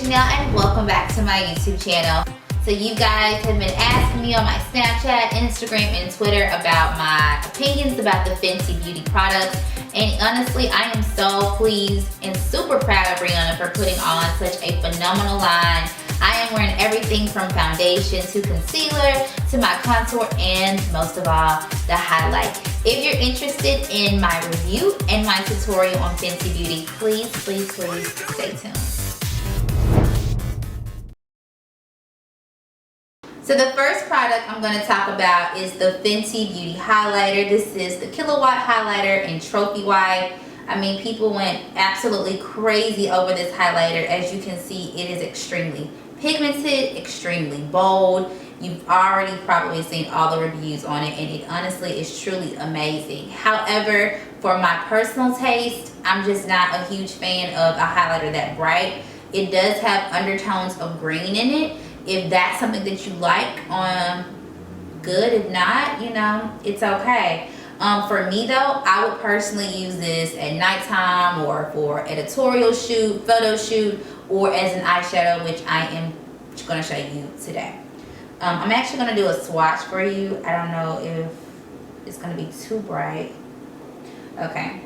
Chanel and welcome back to my YouTube channel. So you guys have been asking me on my Snapchat, Instagram, and Twitter about my opinions about the Fenty Beauty products. And honestly, I am so pleased and super proud of Rihanna for putting on such a phenomenal line. I am wearing everything from foundation to concealer to my contour and most of all, the highlight. If you're interested in my review and my tutorial on Fenty Beauty, please stay tuned. So the first product I'm going to talk about is the Fenty Beauty highlighter. This is the Killawatt highlighter in Trophy White. I mean, people went absolutely crazy over this highlighter. As you can see, it is extremely pigmented, extremely bold. You've already probably seen all the reviews on it, and it honestly is truly amazing. However, for my personal taste, I'm just not a huge fan of a highlighter that bright. It does have undertones of green in it. If that's something that you like, good. If not, you know, it's okay. For me though, I would personally use this at nighttime or for editorial shoot, photo shoot, or as an eyeshadow, which I am going to show you today. I'm actually going to do a swatch for you. I don't know if it's going to be too bright. Okay.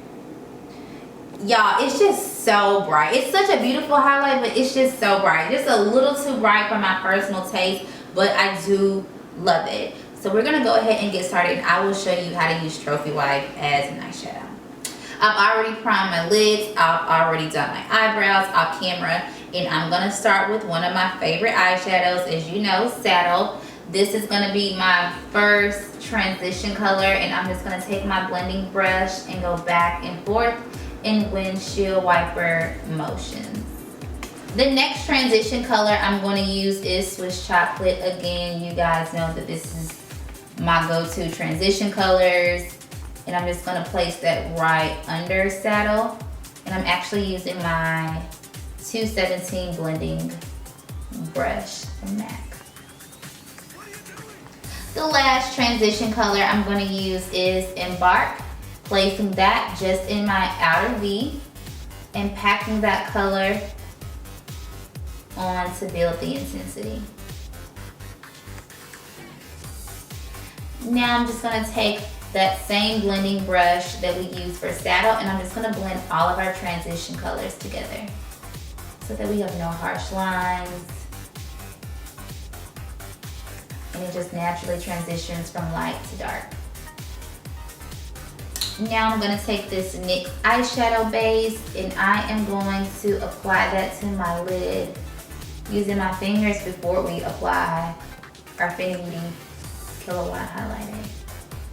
Y'all, it's just so bright. It's such a beautiful highlight, but it's just so bright. Just a little too bright for my personal taste, but I do love it. So we're gonna go ahead and get started, and I will show you how to use Trophy White as an eyeshadow. I've already primed my lids. I've already done my eyebrows off camera, and I'm gonna start with one of my favorite eyeshadows, as you know, Saddle. This is gonna be my first transition color, and I'm just gonna take my blending brush and go back and forth in windshield wiper motions. The next transition color I'm going to use is Swiss Chocolate. Again, you guys know that this is my go-to transition colors, and I'm just going to place that right under Saddle, and I'm actually using my 217 blending brush from MAC. The last transition color I'm going to use is Embark. Placing that just in my outer V and packing that color on to build the intensity. Now I'm just going to take that same blending brush that we used for Saddle, and I'm just going to blend all of our transition colors together so that we have no harsh lines, and it just naturally transitions from light to dark. Now I'm going to take this NYX eyeshadow base, and I am going to apply that to my lid using my fingers before we apply our Fenty Beauty Killawatt highlighter.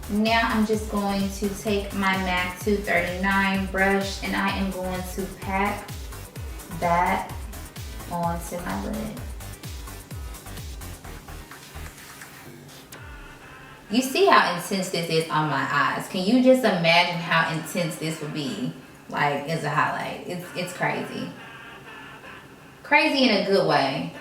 Now I'm just going to take my MAC 239 brush, and I am going to pack that onto my lid. You see how intense this is on my eyes. Can you just imagine how intense this would be, like, as a highlight? It's crazy. Crazy in a good way.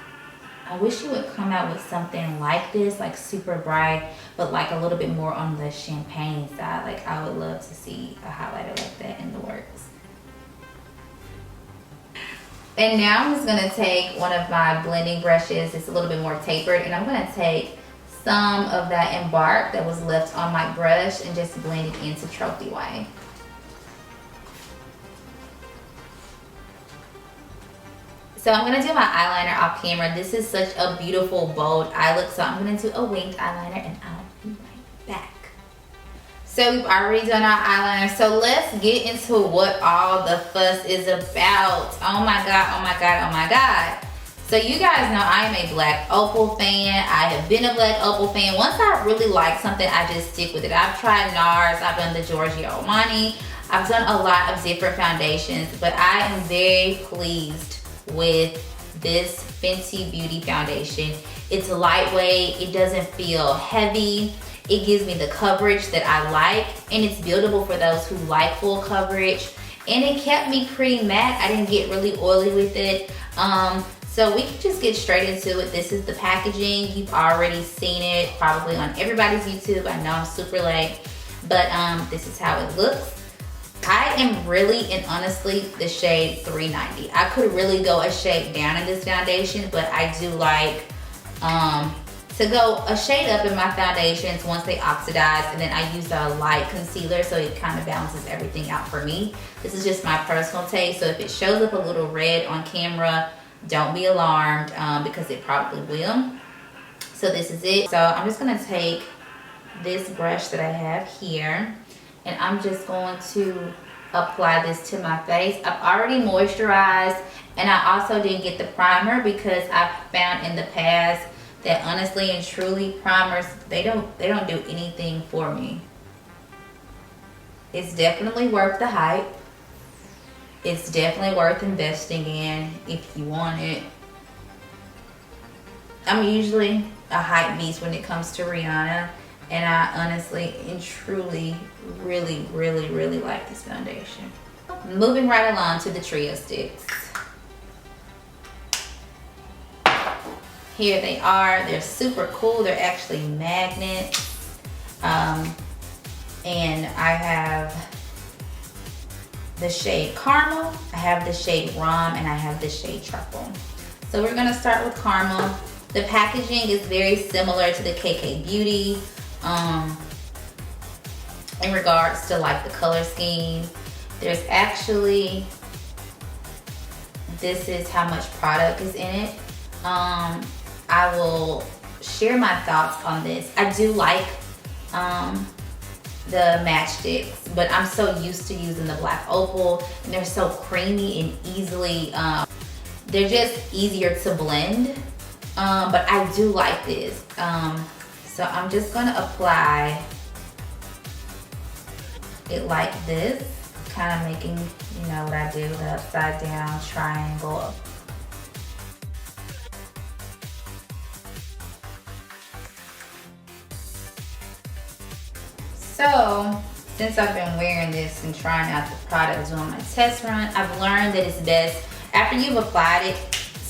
I wish you would come out with something like this, like super bright, but like a little bit more on the champagne side. Like, I would love to see a highlighter like that in the works. And now I'm just gonna take one of my blending brushes. It's a little bit more tapered, and I'm gonna take some of that Embark that was left on my brush and just blend it into Trophy White. So I'm gonna do my eyeliner off camera. This is such a beautiful, bold eye look, so I'm gonna do a winged eyeliner, and I'll be right back. So we've already done our eyeliner, so let's get into what all the fuss is about. Oh my God, oh my God, oh my God. So you guys know I am a Black Opal fan. I have been a Black Opal fan. Once I really like something, I just stick with it. I've tried NARS, I've done the Giorgio Armani, I've done a lot of different foundations, but I am very pleased with this Fenty Beauty foundation. It's lightweight, it doesn't feel heavy, it gives me the coverage that I like, and it's buildable for those who like full coverage, and it kept me pretty matte. I didn't get really oily with it. So we can just get straight into it. This is the packaging. You've already seen it probably on everybody's YouTube. I know I'm super late, but this is how it looks. I am really and honestly the shade 390. I could really go a shade down in this foundation, but I do like to go a shade up in my foundations once they oxidize, and then I use a light concealer so it kind of balances everything out for me. This is just my personal taste, so if it shows up a little red on camera, don't be alarmed because it probably will. So this is it. So I'm just gonna take this brush that I have here, and I'm just going to apply this to my face. I've already moisturized, and I also didn't get the primer because I've found in the past that honestly and truly primers, they don't do anything for me. It's definitely worth the hype. It's definitely worth investing in if you want it. I'm usually a hype beast when it comes to Rihanna, and I honestly and truly really like this foundation. Moving right along to the trio sticks. Here they are. They're super cool. They're actually magnets. And I have the shade Caramel, I have the shade Rum, and I have the shade Truffle. So we're gonna start with Caramel. The packaging is very similar to the KK Beauty in regards to like the color scheme. There's actually, this is how much product is in it. I will share my thoughts on this. I do like the matchsticks, but I'm so used to using the black opal, and they're so creamy and easily, they're just easier to blend. But I do like this. So I'm just gonna apply it like this, kind of making, you know what I do, the upside down triangle. So, since I've been wearing this and trying out the product doing my test run, I've learned that it's best, after you've applied it,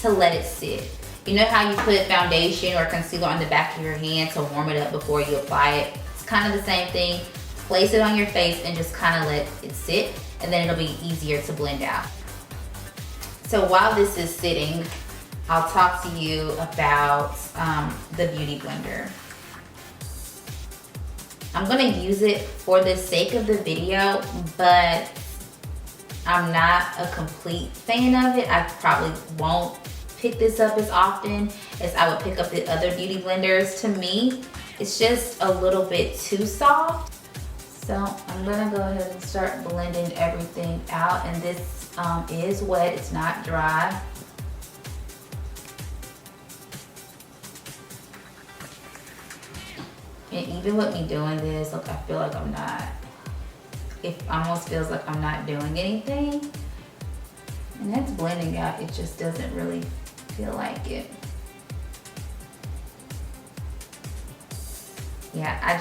to let it sit. You know how you put foundation or concealer on the back of your hand to warm it up before you apply it? It's kind of the same thing. Place it on your face and just kind of let it sit, and then it'll be easier to blend out. So while this is sitting, I'll talk to you about the Beauty Blender. I'm gonna use it for the sake of the video, but I'm not a complete fan of it. I probably won't pick this up as often as I would pick up the other beauty blenders. To me, it's just a little bit too soft. So I'm gonna go ahead and start blending everything out, and this is wet, it's not dry. And even with me doing this, look, I feel like I'm not, it almost feels like I'm not doing anything. And that's blending out, it just doesn't really feel like it. Yeah, I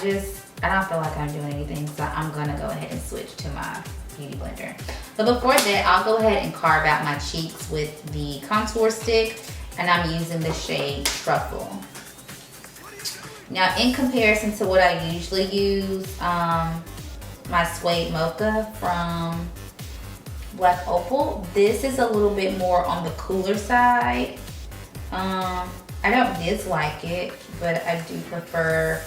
don't feel like I'm doing anything, so I'm gonna go ahead and switch to my Beauty Blender. But before that, I'll go ahead and carve out my cheeks with the contour stick, and I'm using the shade Truffle. Now, in comparison to what I usually use, my Suede Mocha from Black Opal, this is a little bit more on the cooler side. I don't dislike it, but I do prefer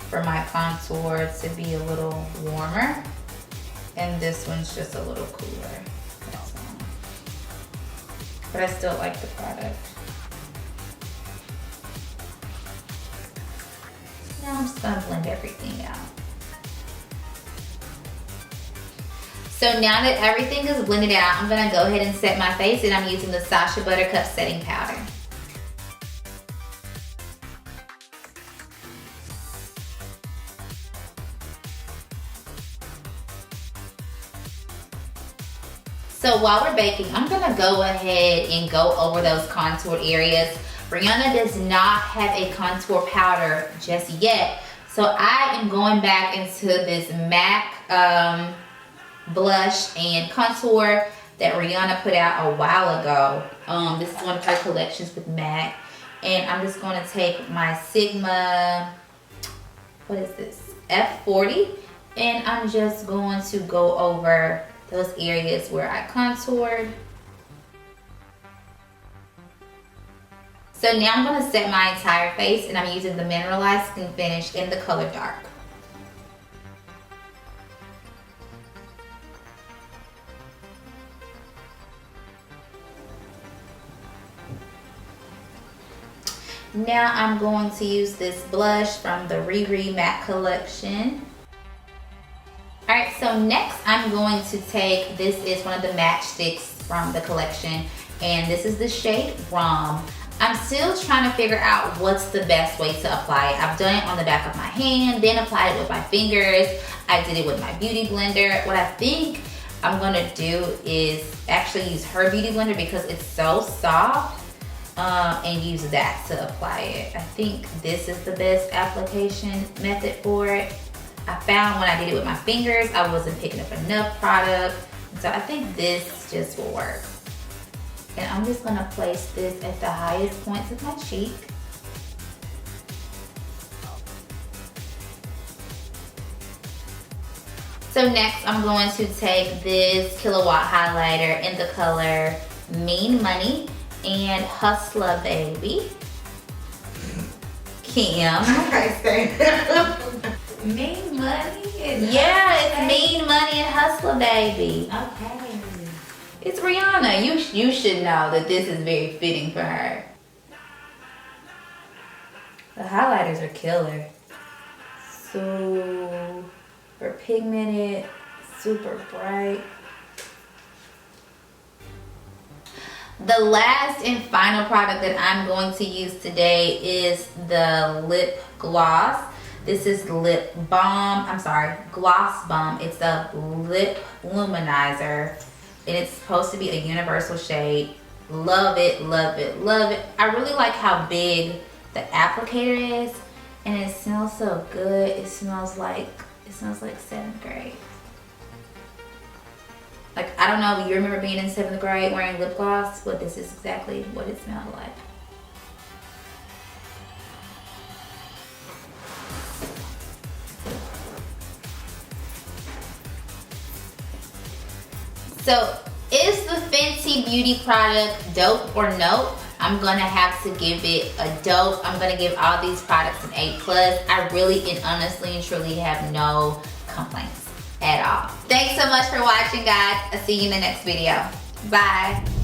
for my contour to be a little warmer, and this one's just a little cooler. That's all. But I still like the product. Now I'm just gonna blend everything out. So now that everything is blended out, I'm gonna go ahead and set my face, and I'm using the Sacha Buttercup setting powder. So while we're baking, I'm gonna go ahead and go over those contour areas. Rihanna does not have a contour powder just yet, so I am going back into this MAC blush and contour that Rihanna put out a while ago. This is one of her collections with MAC, and I'm just going to take my Sigma, what is this, F40, and I'm just going to go over those areas where I contoured. So now I'm gonna set my entire face, and I'm using the Mineralized Skin Finish in the color Dark. Now I'm going to use this blush from the RIHview Matte Collection. Alright, so next I'm going to take, this is one of the matchsticks from the collection, and this is the shade Rum. I'm still trying to figure out what's the best way to apply it. I've done it on the back of my hand, then applied it with my fingers. I did it with my beauty blender. What I think I'm gonna do is actually use her beauty blender because it's so soft, and use that to apply it. I think this is the best application method for it. I found when I did it with my fingers, I wasn't picking up enough product. So I think this just will work. And I'm just gonna place this at the highest points of my cheek. So next I'm going to take this Killawatt highlighter in the color Mean Money and Hustler Baby. Kim. Okay, stay. Mean Money? Yeah, it's Mean Money and Hustler Baby. Okay. It's Rihanna. You should know that this is very fitting for her. The highlighters are killer. Super pigmented, super bright. The last and final product that I'm going to use today is the lip gloss. This is Lip Balm. I'm sorry, Gloss Bomb. It's a lip luminizer, and it's supposed to be a universal shade. Love it, love it, love it. I really like how big the applicator is, and it smells so good. It smells like 7th grade. Like, I don't know if you remember being in 7th grade wearing lip gloss, but this is exactly what it smelled like. So, is the Fenty beauty product dope or nope? I'm gonna have to give it a dope. I'm gonna give all these products an A+. I really and honestly and truly have no complaints at all. Thanks so much for watching, guys. I'll see you in the next video. Bye.